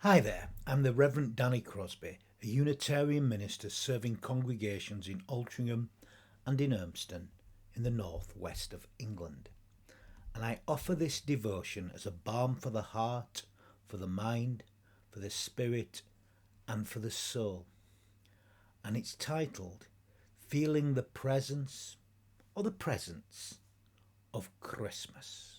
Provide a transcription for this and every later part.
Hi there, I'm the Reverend Danny Crosby, a Unitarian minister serving congregations in Altrincham and in Urmston in the north west of England. And I offer this devotion as a balm for the heart, for the mind, for the spirit, and for the soul. And it's titled Feeling the Presence or the Presence of Christmas.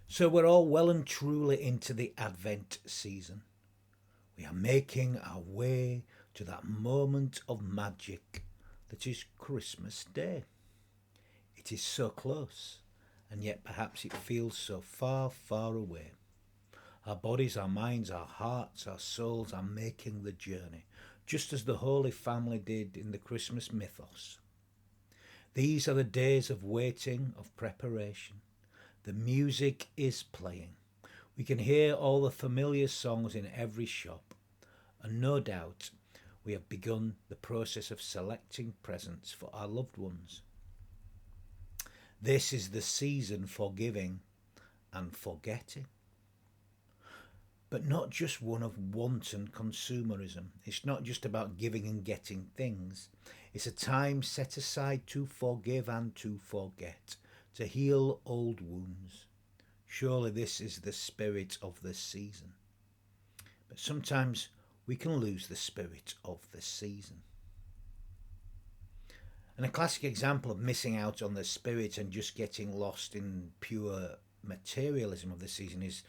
So we're all well and truly into the Advent season. We are making our way to that moment of magic that is Christmas Day. It is so close, and yet perhaps it feels so far, far away. Our bodies, our minds, our hearts, our souls are making the journey, just as the Holy Family did in the Christmas mythos. These are the days of waiting, of preparation. The music is playing. We can hear all the familiar songs in every shop, and no doubt we have begun the process of selecting presents for our loved ones. This is the season for giving and forgetting. But not just one of wanton consumerism. It's not just about giving and getting things. It's a time set aside to forgive and to forget, to heal old wounds. Surely this is the spirit of the season. But sometimes we can lose the spirit of the season. And a classic example of missing out on the spirit and just getting lost in pure materialism of the season is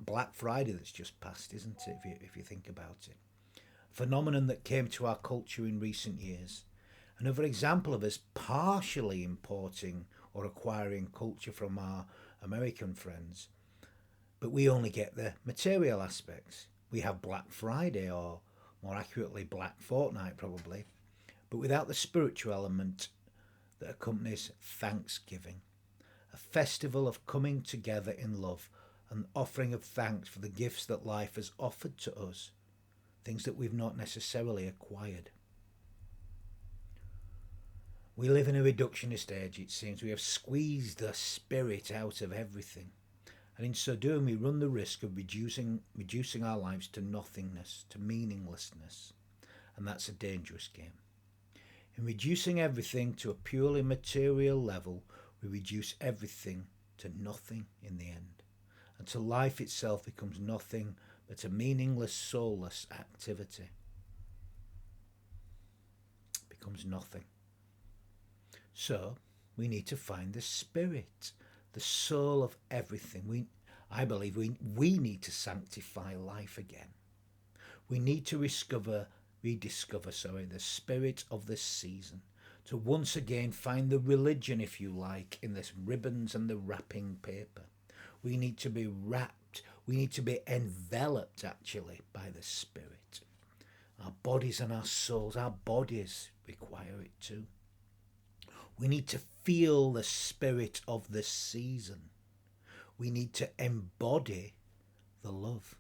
Black Friday that's just passed, isn't it, if you think about it? A phenomenon that came to our culture in recent years. Another example of us partially importing or acquiring culture from our American friends, but we only get the material aspects. We have Black Friday, or more accurately, Black Fortnight probably, but without the spiritual element that accompanies Thanksgiving, a festival of coming together in love and offering of thanks for the gifts that life has offered to us, things that we've not necessarily acquired. We live in a reductionist age, it seems. We have squeezed the spirit out of everything. And in so doing, we run the risk of reducing our lives to nothingness, to meaninglessness. And that's a dangerous game. In reducing everything to a purely material level, we reduce everything to nothing in the end. Until life itself becomes nothing but a meaningless, soulless activity. It becomes nothing. So we need to find the spirit, the soul of everything. I believe we need to sanctify life again. We need to rediscover the spirit of this season, to once again find the religion, if you like, in this ribbons and the wrapping paper. We need to be wrapped, we need to be enveloped actually by the spirit. Our bodies and our souls, our bodies require it too. We need to feel the spirit of the season. We need to embody the love,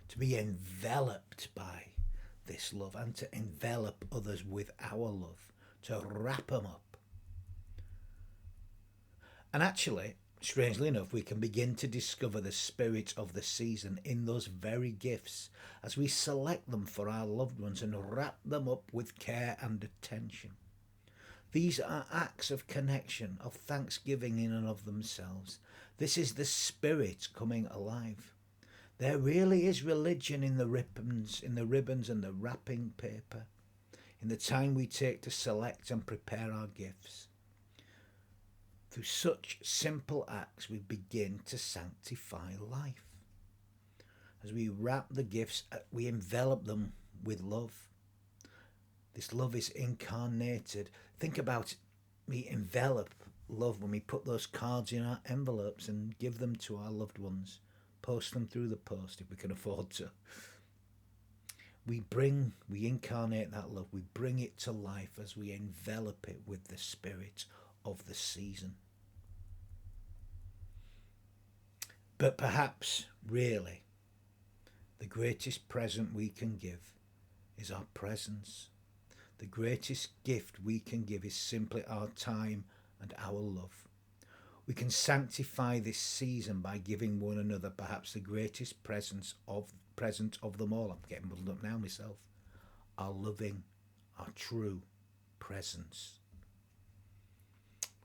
to be enveloped by this love and to envelop others with our love, to wrap them up. And actually, strangely enough, we can begin to discover the spirit of the season in those very gifts as we select them for our loved ones and wrap them up with care and attention. These are acts of connection, of thanksgiving in and of themselves. This is the spirit coming alive. There really is religion in the ribbons and the wrapping paper, in the time we take to select and prepare our gifts. Through such simple acts, we begin to sanctify life. As we wrap the gifts, we envelop them with love. This love is incarnated. Think about it. We envelop love when we put those cards in our envelopes and give them to our loved ones. Post them through the post if we can afford to. We incarnate that love. We bring it to life as we envelop it with the spirit of the season. But perhaps, really, the greatest present we can give is our presence. The greatest gift we can give is simply our time and our love. We can sanctify this season by giving one another perhaps the greatest present of them all. I'm getting muddled up now myself. Our loving, our true presence.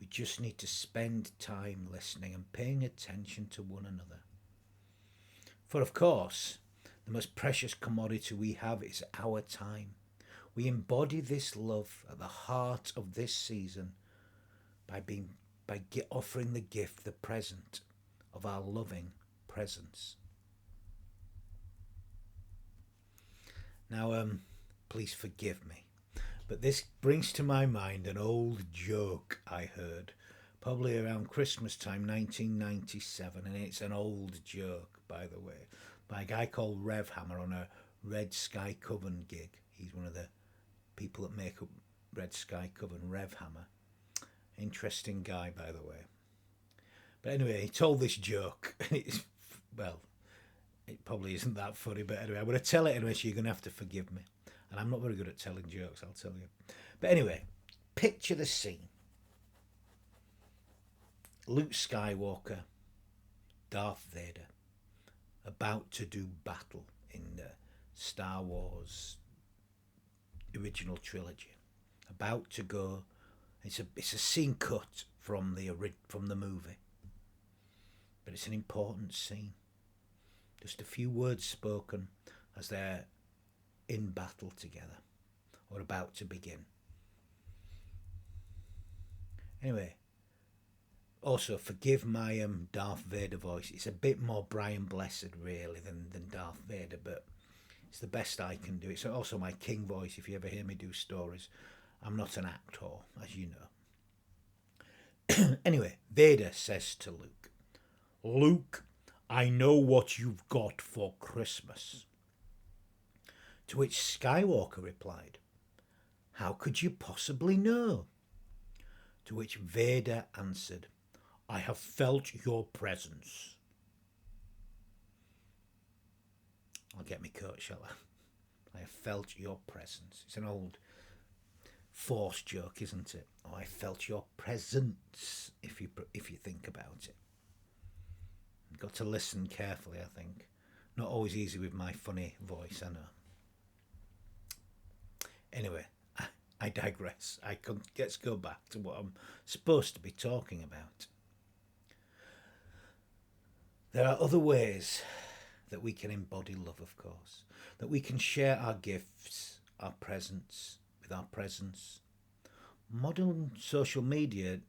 We just need to spend time listening and paying attention to one another. For of course, the most precious commodity we have is our time. We embody this love at the heart of this season by offering the gift, the present of our loving presence. Now, please forgive me, but this brings to my mind an old joke I heard, probably around Christmas time, 1997, and it's an old joke, by the way, by a guy called Rev Hammer on a Red Sky Coven gig. He's one of the people that make up Red Sky Coven, Rev Hammer. Interesting guy, by the way. But anyway, he told this joke. Well, it probably isn't that funny, but anyway, I'm going to tell it anyway, so you're going to have to forgive me. And I'm not very good at telling jokes, I'll tell you. But anyway, picture the scene. Luke Skywalker, Darth Vader, about to do battle in the Star Wars original trilogy. About to go. It's a scene cut from the movie, but it's an important scene. Just a few words spoken as they're in battle together, or about to begin. Anyway, also forgive my Darth Vader voice. It's a bit more Brian Blessed really than Darth Vader, but it's the best I can do. It's also my King voice. If you ever hear me do stories, I'm not an actor, as you know. Anyway, Vader says to Luke, "Luke, I know what you've got for Christmas." To which Skywalker replied, "How could you possibly know?" To which Vader answered, "I have felt your presence." I'll get me coat, shall I? I have felt your presence. It's an old Force joke, isn't it? Oh, I felt your presence, if you think about it. You've got to listen carefully, I think. Not always easy with my funny voice, I know. Anyway, I digress. Let's go back to what I'm supposed to be talking about. There are other ways that we can embody love, of course. That we can share our gifts, our presents, with our presence. Modern social media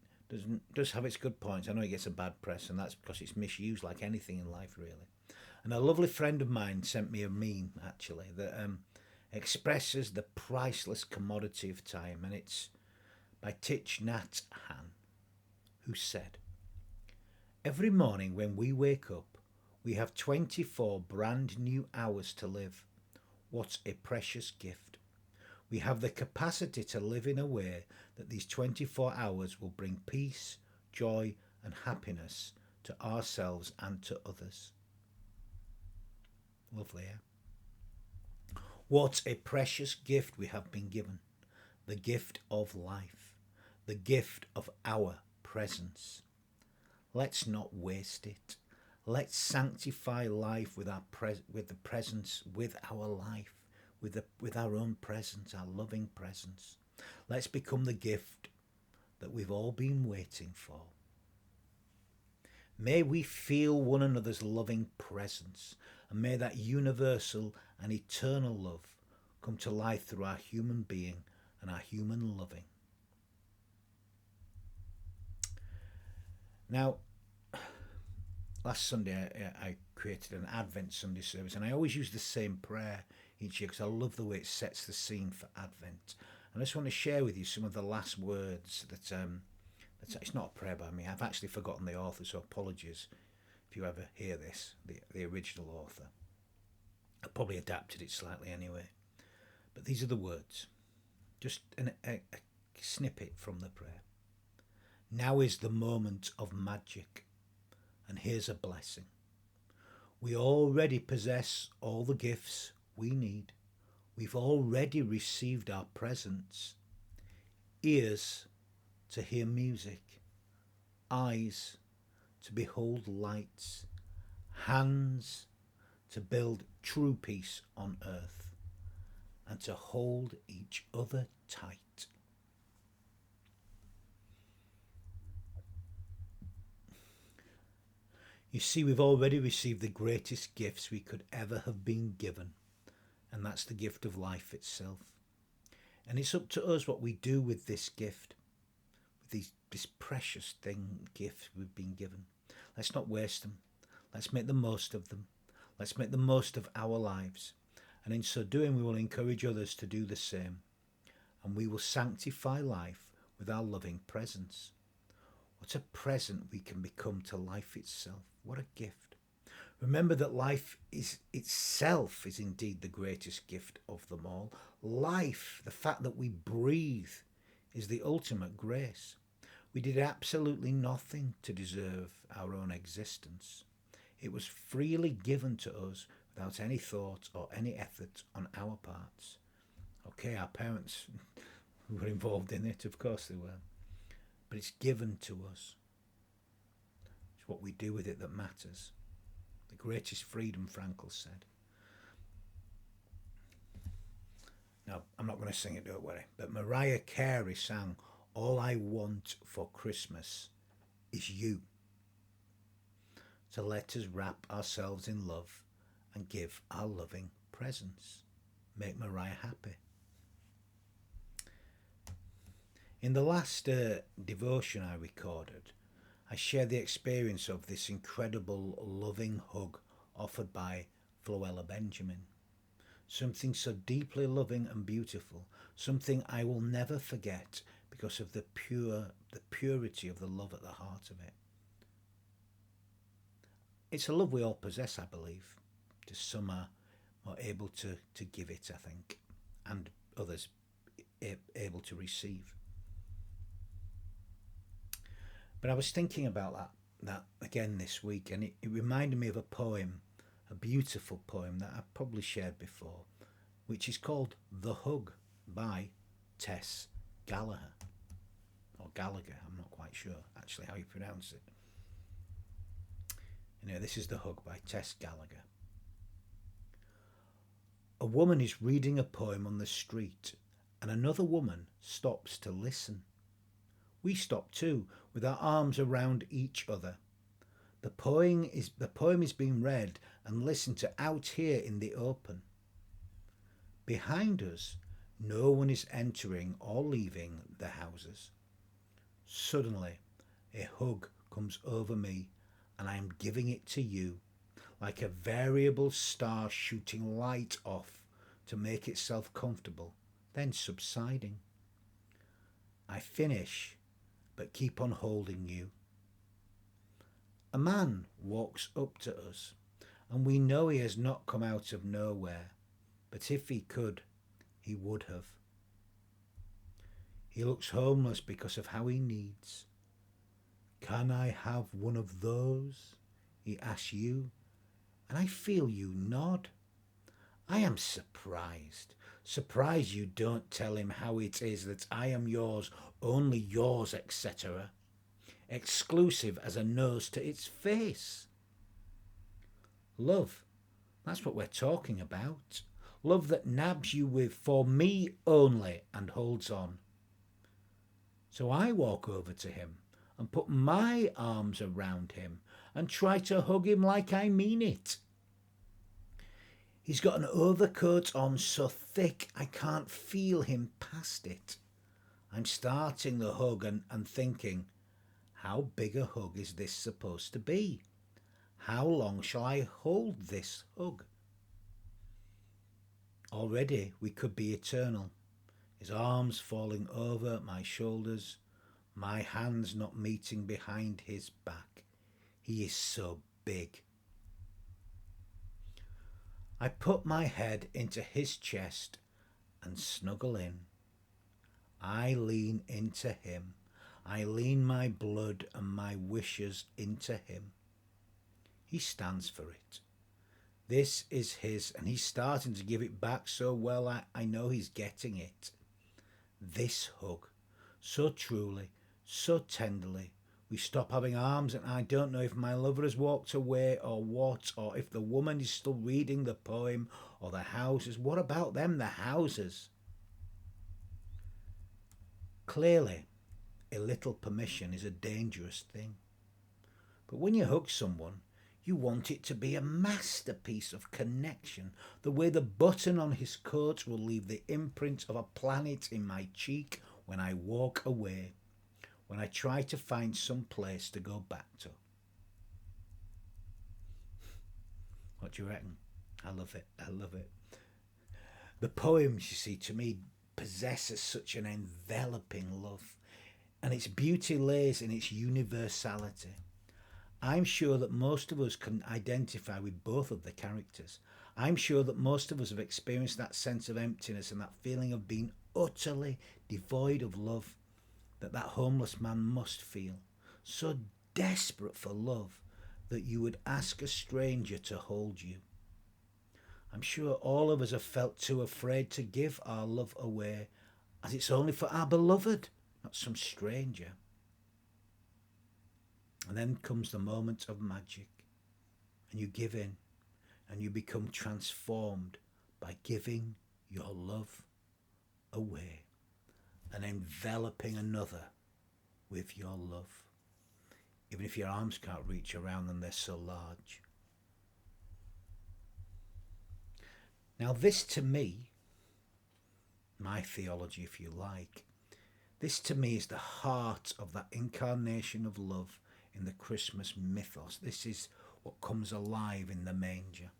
does have its good points. I know it gets a bad press, and that's because it's misused like anything in life, really. And a lovely friend of mine sent me a meme, actually, that expresses the priceless commodity of time, and it's by Thich Nhat Hanh, who said, "Every morning when we wake up, we have 24 brand new hours to live. What a precious gift. We have the capacity to live in a way that these 24 hours will bring peace, joy, and happiness to ourselves and to others." Lovely, eh? What a precious gift we have been given. The gift of life. The gift of our presence. Let's not waste it. Let's sanctify life with with the presence, with our life, with our own presence, our loving presence. Let's become the gift that we've all been waiting for. May we feel one another's loving presence, and may that universal and eternal love come to life through our human being and our human loving. Now, last Sunday I created an Advent Sunday service, and I always use the same prayer each year because I love the way it sets the scene for Advent. And I just want to share with you some of the last words that it's not a prayer by me. I've actually forgotten the author, so apologies if you ever hear this, the original author. I probably adapted it slightly anyway. But these are the words, just a snippet from the prayer. Now is the moment of magic, and here's a blessing. We already possess all the gifts we need. We've already received our presents. Ears to hear music, eyes to behold lights, hands to build true peace on earth, and to hold each other tight. You see, we've already received the greatest gifts we could ever have been given, and that's the gift of life itself. And it's up to us what we do with this gift, with this precious gift we've been given. Let's not waste them. Let's make the most of them. Let's make the most of our lives. And in so doing, we will encourage others to do the same. And we will sanctify life with our loving presence. What a present we can become to life itself. What a gift. Remember that life itself is indeed the greatest gift of them all. Life, the fact that we breathe, is the ultimate grace. We did absolutely nothing to deserve our own existence. It was freely given to us without any thought or any effort on our parts. Okay, our parents were involved in it, of course they were. But it's given to us. It's what we do with it that matters. The greatest freedom, Frankl said. Now, I'm not going to sing it, don't worry. But Mariah Carey sang, "All I Want for Christmas is You." So let us wrap ourselves in love and give our loving presence. Make Mariah happy. In the last devotion I recorded, I shared the experience of this incredible loving hug offered by Floella Benjamin. Something so deeply loving and beautiful, something I will never forget because of the purity of the love at the heart of it. It's a love we all possess, I believe. Just some are more able to give it, I think, and others able to receive. But I was thinking about that again this week, and it reminded me of a poem, a beautiful poem that I've probably shared before, which is called The Hug by Tess Gallagher. Or Gallagher, I'm not quite sure actually how you pronounce it. This is The Hug by Tess Gallagher. A woman is reading a poem on the street, and another woman stops to listen. We stop too, with our arms around each other. The poem is being read and listened to out here in the open. Behind us, no one is entering or leaving the houses. Suddenly, a hug comes over me, and I am giving it to you, like a variable star shooting light off to make itself comfortable, then subsiding. I finish, but keep on holding you. A man walks up to us, and we know he has not come out of nowhere, but if he could, he would have. He looks homeless because of how he needs. Can I have one of those? He asks you, and I feel you nod. I am surprised you don't tell him how it is that I am yours, only yours, etc. Exclusive as a nose to its face. Love, that's what we're talking about. Love that nabs you with "for me only" and holds on. So I walk over to him and put my arms around him and try to hug him like I mean it. He's got an overcoat on so thick I can't feel him past it. I'm starting the hug and thinking, how big a hug is this supposed to be? How long shall I hold this hug? Already we could be eternal. His arms falling over my shoulders, my hands not meeting behind his back. He is so big. I put my head into his chest and snuggle in. I lean into him. I lean my blood and my wishes into him. He stands for it. This is his, and he's starting to give it back so well I know he's getting it. This hug, so truly, so tenderly, We stop having arms, and I don't know if my lover has walked away or what, or if the woman is still reading the poem, or the houses. What about them, the houses? Clearly, a little permission is a dangerous thing. But when you hug someone, you want it to be a masterpiece of connection, the way the button on his coat will leave the imprint of a planet in my cheek when I walk away, when I try to find some place to go back to. What do you reckon? I love it. I love it. The poems, you see, to me, possesses such an enveloping love, and its beauty lays in its universality. I'm sure that most of us can identify with both of the characters. I'm sure that most of us have experienced that sense of emptiness and that feeling of being utterly devoid of love that homeless man must feel. So desperate for love that you would ask a stranger to hold you. I'm sure all of us have felt too afraid to give our love away, as it's only for our beloved, not some stranger. And then comes the moment of magic, and you give in, and you become transformed by giving your love away and enveloping another with your love. Even if your arms can't reach around them, they're so large. Now this to me, my theology if you like, this to me is the heart of that incarnation of love in the Christmas mythos. This is what comes alive in the manger.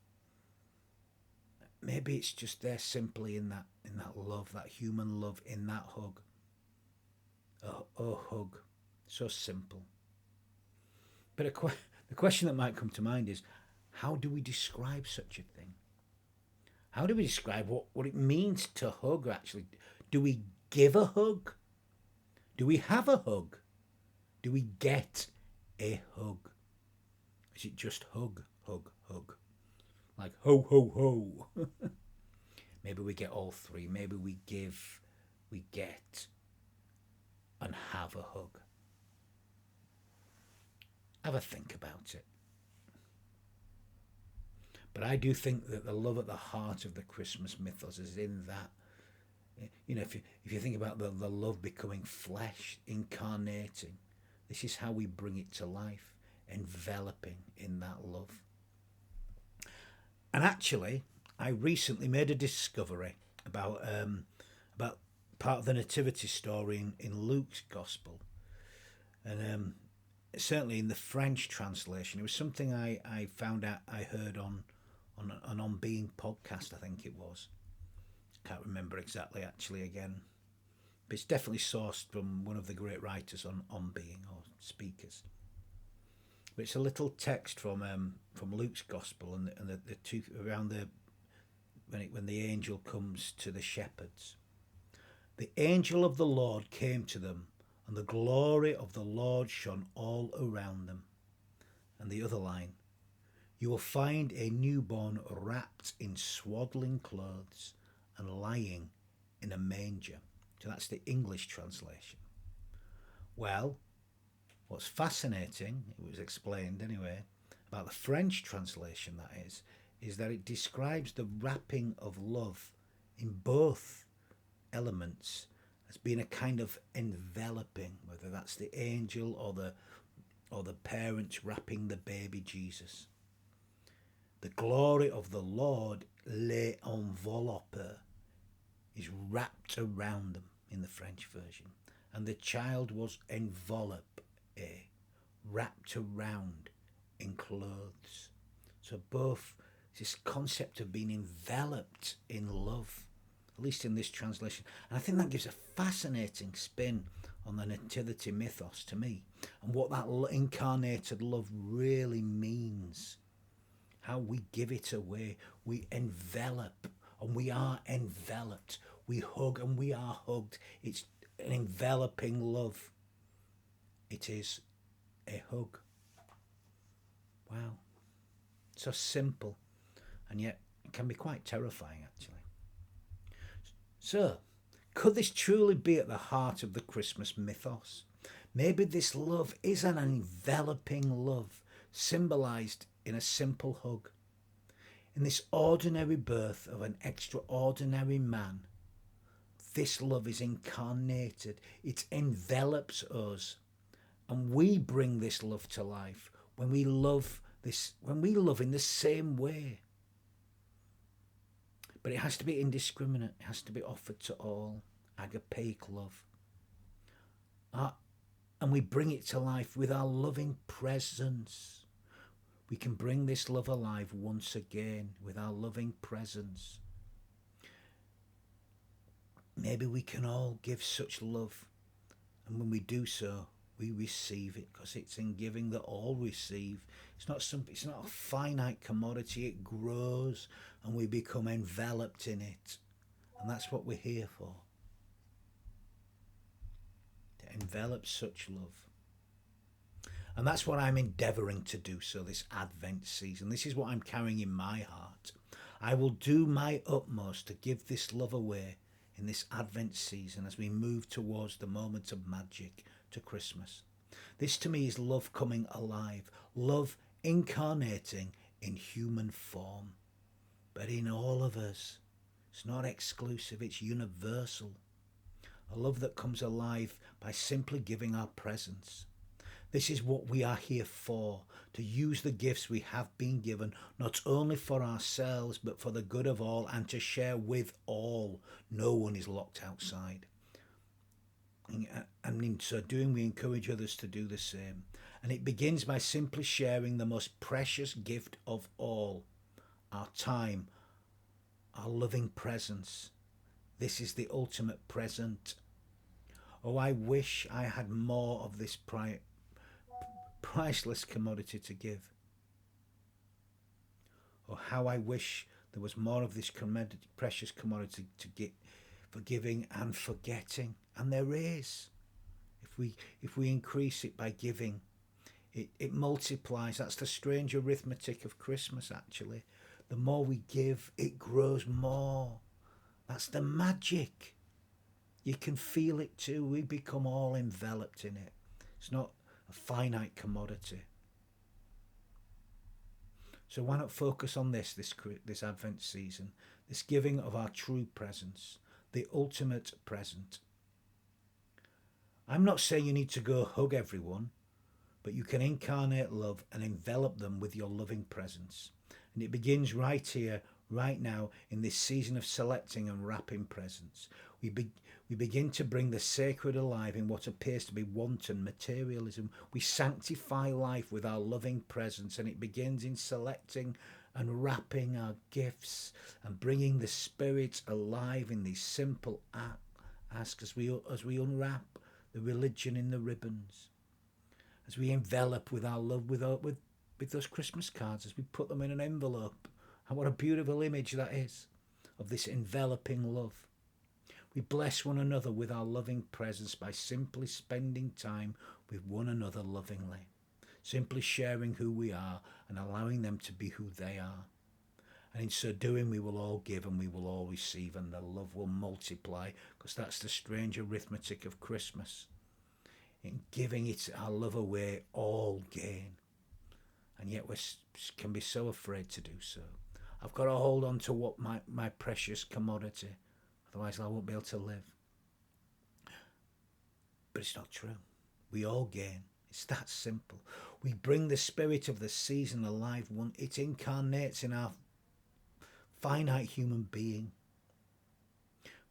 Maybe it's just there simply in that love, that human love, in that hug. Oh hug, so simple. But the question that might come to mind is, how do we describe such a thing? How do we describe what it means to hug, actually? Do we give a hug? Do we have a hug? Do we get a hug? Is it just hug, hug, hug? Like ho, ho, ho. Maybe we get all three. Maybe we give, we get, and have a hug. Have a think about it. But I do think that the love at the heart of the Christmas mythos is in that. You know, if you think about the love becoming flesh, incarnating, this is how we bring it to life, enveloping in that love. And actually, I recently made a discovery about part of the nativity story in Luke's Gospel, and certainly in the French translation, it was something I found out, I heard on an On Being podcast, I think it was. Can't remember exactly actually again, but it's definitely sourced from one of the great writers on Being or speakers. But it's a little text from Luke's Gospel, and the two around when the angel comes to the shepherds. The angel of the Lord came to them, and the glory of the Lord shone all around them. And the other line, you will find a newborn wrapped in swaddling clothes and lying in a manger. So that's the English translation. Well, what's fascinating, it was explained anyway, about the French translation, that is that it describes the wrapping of love in both elements as being a kind of enveloping, whether that's the angel or the parents wrapping the baby Jesus. The glory of the Lord, les enveloppes, is wrapped around them in the French version. And the child was envelopped, wrapped around in clothes. So both this concept of being enveloped in love, at least in this translation. And I think that gives a fascinating spin on the nativity mythos to me, and what that incarnated love really means. How we give it away. We envelop, and we are enveloped. We hug, and we are hugged. It's an enveloping love. It is a hug. Wow. So simple, and yet it can be quite terrifying, actually. So, could this truly be at the heart of the Christmas mythos? Maybe this love is an enveloping love, symbolized in a simple hug. In this ordinary birth of an extraordinary man, this love is incarnated. It envelops us. And we bring this love to life when we love in the same way. But it has to be indiscriminate. It has to be offered to all. Agape love. And we bring it to life with our loving presence. We can bring this love alive once again with our loving presence. Maybe we can all give such love, and when we do so, we receive it, because it's in giving that all receive. It's not a finite commodity. It grows, and we become enveloped in it, and that's what we're here for. To envelop such love. And that's what I'm endeavouring to do. So this Advent season, this is what I'm carrying in my heart. I will do my utmost to give this love away in this Advent season as we move towards the moment of magic to Christmas. This to me is love coming alive, love incarnating in human form, but in all of us. It's not exclusive, it's universal. A love that comes alive by simply giving our presence. This is what we are here for, to use the gifts we have been given, not only for ourselves, but for the good of all, and to share with all. No one is locked outside. And in so doing, we encourage others to do the same. And it begins by simply sharing the most precious gift of all, our time, our loving presence. This is the ultimate present. Oh, I wish I had more of this priceless commodity to give. Oh, how I wish there was more of this precious commodity to get for giving and forgetting. And there is. If we increase it by giving, it multiplies. That's the strange arithmetic of Christmas, actually. The more we give, it grows more. That's the magic. You can feel it too. We become all enveloped in it. It's not a finite commodity. So why not focus on this Advent season, this giving of our true presence, the ultimate present. I'm not saying you need to go hug everyone, but you can incarnate love and envelop them with your loving presence. And it begins right here, right now, in this season of selecting and wrapping presents. We begin to bring the sacred alive in what appears to be wanton materialism. We sanctify life with our loving presence, and it begins in selecting and wrapping our gifts and bringing the Spirit alive in these simple asks as we unwrap the religion in the ribbons, as we envelop with our love with those Christmas cards, as we put them in an envelope. And what a beautiful image that is of this enveloping love. We bless one another with our loving presence by simply spending time with one another lovingly, simply sharing who we are and allowing them to be who they are. And in so doing, we will all give and we will all receive, and the love will multiply, because that's the strange arithmetic of Christmas. In giving it our love away, all gain. And yet we can be so afraid to do so. I've got to hold on to what my precious commodity, otherwise I won't be able to live. But it's not true. We all gain. It's that simple. We bring the spirit of the season alive. It incarnates in our finite human being.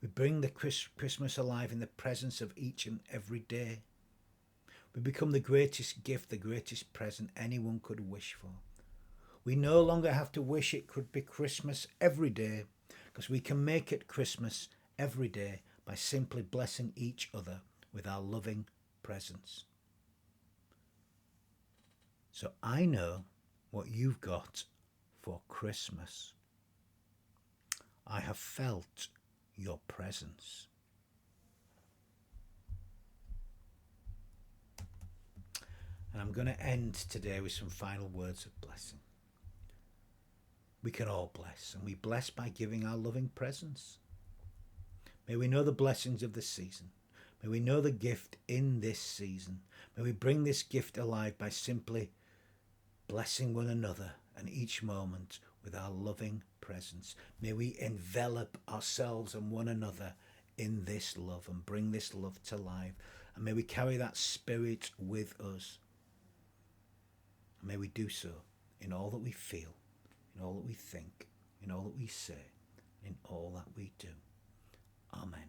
We bring the Christmas alive in the presence of each and every day. We become the greatest gift, the greatest present anyone could wish for. We no longer have to wish it could be Christmas every day, because we can make it Christmas every day by simply blessing each other with our loving presence. So I know what you've got for Christmas. I have felt your presence. And I'm going to end today with some final words of blessing. We can all bless, and we bless by giving our loving presence. May we know the blessings of this season. May we know the gift in this season. May we bring this gift alive by simply blessing one another and each moment with our loving presence. May we envelop ourselves and one another in this love and bring this love to life. And may we carry that spirit with us. And may we do so in all that we feel, in all that we think, in all that we say, in all that we do. Amen.